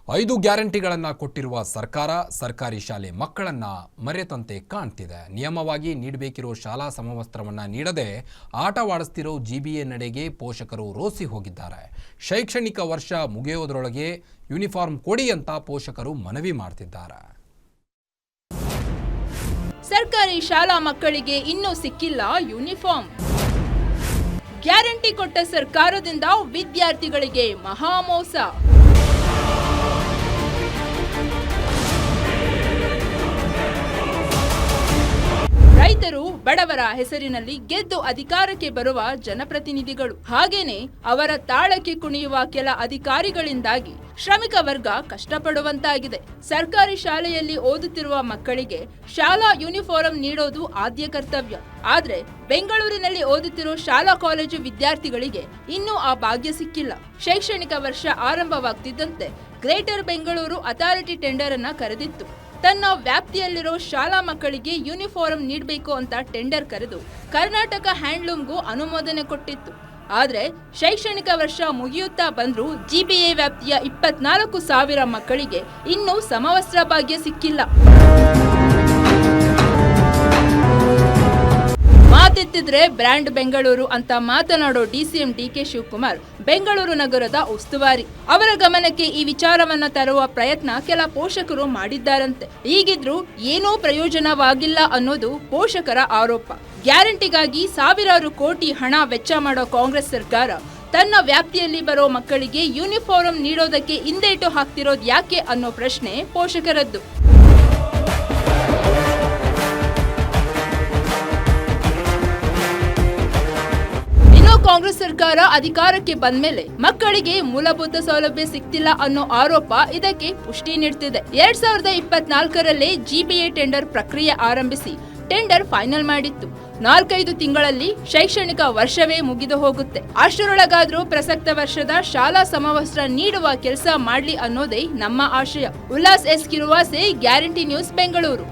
5 ಗ್ಯಾರಂಟಿಗಳನ್ನು ಕೊಟ್ಟಿರುವ ಸರ್ಕಾರ ಸರ್ಕಾರಿ ಶಾಲೆ ಮಕ್ಕಳನ್ನ ಮರೆತಂತೆ ಕಾಣ್ತಿದೆ. ನಿಯಮವಾಗಿ ನೀಡಬೇಕಿರೋ ಶಾಲಾ ಸಮವಸ್ತ್ರವನ್ನ ನೀಡದೆ ಆಟವಾಡಿಸ್ತಿರೋ ಜಿಬಿಎ ನಡೆಗೆ ಪೋಷಕರು ರೋಸಿ ಹೋಗಿದ್ದಾರೆ. ಶೈಕ್ಷಣಿಕ ವರ್ಷ ಮುಗಿಯೋದರೊಳಗೆ ಯೂನಿಫಾರ್ಮ್ ಕೊಡಿ ಅಂತ ಪೋಷಕರು ಮನವಿ ಮಾಡ್ತಿದ್ದಾರೆ. ಸರ್ಕಾರಿ ಶಾಲಾ ಮಕ್ಕಳಿಗೆ ಇನ್ನೂ ಸಿಕ್ಕಿಲ್ಲ ಯೂನಿಫಾರ್ಮ್. ಗ್ಯಾರಂಟಿ ಕೊಟ್ಟ ಸರ್ಕಾರದಿಂದ ವಿದ್ಯಾರ್ಥಿಗಳಿಗೆ ಮಹಾಮೋಸ. ರೈತರು ಬಡವರ ಹೆಸರಿನಲ್ಲಿ ಗೆದ್ದು ಅಧಿಕಾರಕ್ಕೆ ಬರುವ ಜನಪ್ರತಿನಿಧಿಗಳು, ಹಾಗೇನೆ ಅವರ ತಾಳಕ್ಕೆ ಕುಣಿಯುವ ಕೆಲ ಅಧಿಕಾರಿಗಳಿಂದಾಗಿ ಶ್ರಮಿಕ ವರ್ಗ ಕಷ್ಟಪಡುವಂತಾಗಿದೆ. ಸರ್ಕಾರಿ ಶಾಲೆಯಲ್ಲಿ ಓದುತ್ತಿರುವ ಮಕ್ಕಳಿಗೆ ಶಾಲಾ ಯೂನಿಫಾರ್ಮ್ ನೀಡೋದು ಆದ್ಯ ಕರ್ತವ್ಯ. ಆದ್ರೆ ಬೆಂಗಳೂರಿನಲ್ಲಿ ಓದುತ್ತಿರುವ ಶಾಲಾ ಕಾಲೇಜು ವಿದ್ಯಾರ್ಥಿಗಳಿಗೆ ಇನ್ನೂ ಆ ಭಾಗ್ಯ ಸಿಕ್ಕಿಲ್ಲ. ಶೈಕ್ಷಣಿಕ ವರ್ಷ ಆರಂಭವಾಗ್ತಿದ್ದಂತೆ ಗ್ರೇಟರ್ ಬೆಂಗಳೂರು ಅಥಾರಿಟಿ ಟೆಂಡರ್ ಅನ್ನ ಕರೆದಿತ್ತು. ತನ್ನ ವ್ಯಾಪ್ತಿಯಲ್ಲಿರೋ ಶಾಲಾ ಮಕ್ಕಳಿಗೆ ಯೂನಿಫಾರ್ಮ್ ನೀಡಬೇಕು ಅಂತ ಟೆಂಡರ್ ಕರೆದು ಕರ್ನಾಟಕ ಹ್ಯಾಂಡ್ಲೂಮ್ಗೂ ಅನುಮೋದನೆ ಕೊಟ್ಟಿತ್ತು. ಆದ್ರೆ ಶೈಕ್ಷಣಿಕ ವರ್ಷ ಮುಗಿಯುತ್ತಾ ಬಂದ್ರೂ ಜಿಬಿಎ ವ್ಯಾಪ್ತಿಯ 24,000 ಮಕ್ಕಳಿಗೆ ಇನ್ನೂ ಸಮವಸ್ತ್ರ ಭಾಗ್ಯ ಸಿಕ್ಕಿಲ್ಲ. ಮಾತೆತ್ತಿದ್ರೆ ಬ್ರ್ಯಾಂಡ್ ಬೆಂಗಳೂರು ಅಂತ ಮಾತನಾಡೋ ಡಿಸಿಎಂ ಡಿಕೆ ಶಿವಕುಮಾರ್ ಬೆಂಗಳೂರು ನಗರದ ಉಸ್ತುವಾರಿ. ಅವರ ಗಮನಕ್ಕೆ ಈ ವಿಚಾರವನ್ನ ತರುವ ಪ್ರಯತ್ನ ಕೆಲ ಪೋಷಕರು ಮಾಡಿದ್ದಾರಂತೆ. ಹೀಗಿದ್ರೂ ಏನೂ ಪ್ರಯೋಜನವಾಗಿಲ್ಲ ಅನ್ನೋದು ಪೋಷಕರ ಆರೋಪ. ಗ್ಯಾರಂಟಿಗಾಗಿ ಸಾವಿರಾರು ಕೋಟಿ ಹಣ ವೆಚ್ಚ ಮಾಡೋ ಕಾಂಗ್ರೆಸ್ ಸರ್ಕಾರ ತನ್ನ ವ್ಯಾಪ್ತಿಯಲ್ಲಿ ಬರೋ ಮಕ್ಕಳಿಗೆ ಯೂನಿಫಾರ್ಮ್ ನೀಡೋದಕ್ಕೆ ಹಿಂದೇಟು ಹಾಕ್ತಿರೋದು ಯಾಕೆ ಅನ್ನೋ ಪ್ರಶ್ನೆ ಪೋಷಕರದ್ದು. ಕಾಂಗ್ರೆಸ್ ಸರ್ಕಾರ ಅಧಿಕಾರಕ್ಕೆ ಬಂದ್ಮೇಲೆ ಮಕ್ಕಳಿಗೆ ಮೂಲಭೂತ ಸೌಲಭ್ಯ ಸಿಗ್ತಿಲ್ಲ ಅನ್ನೋ ಆರೋಪ ಇದಕ್ಕೆ ಪುಷ್ಟಿ ನೀಡ್ತಿದೆ. 2024ರಲ್ಲೇ ಜಿಬಿಎ ಟೆಂಡರ್ ಪ್ರಕ್ರಿಯೆ ಆರಂಭಿಸಿ ಟೆಂಡರ್ ಫೈನಲ್ ಮಾಡಿತ್ತು. 4-5 ತಿಂಗಳಲ್ಲಿ ಶೈಕ್ಷಣಿಕ ವರ್ಷವೇ ಮುಗಿದು ಹೋಗುತ್ತೆ. ಅಷ್ಟರೊಳಗಾದ್ರೂ ಪ್ರಸಕ್ತ ವರ್ಷದ ಶಾಲಾ ಸಮವಸ್ತ್ರ ನೀಡುವ ಕೆಲಸ ಮಾಡ್ಲಿ ಅನ್ನೋದೇ ನಮ್ಮ ಆಶಯ. ಉಲ್ಲಾಸ್ ಎಸ್ ಕಿರುವಾಸೆ, ಗ್ಯಾರಂಟಿ ನ್ಯೂಸ್, ಬೆಂಗಳೂರು.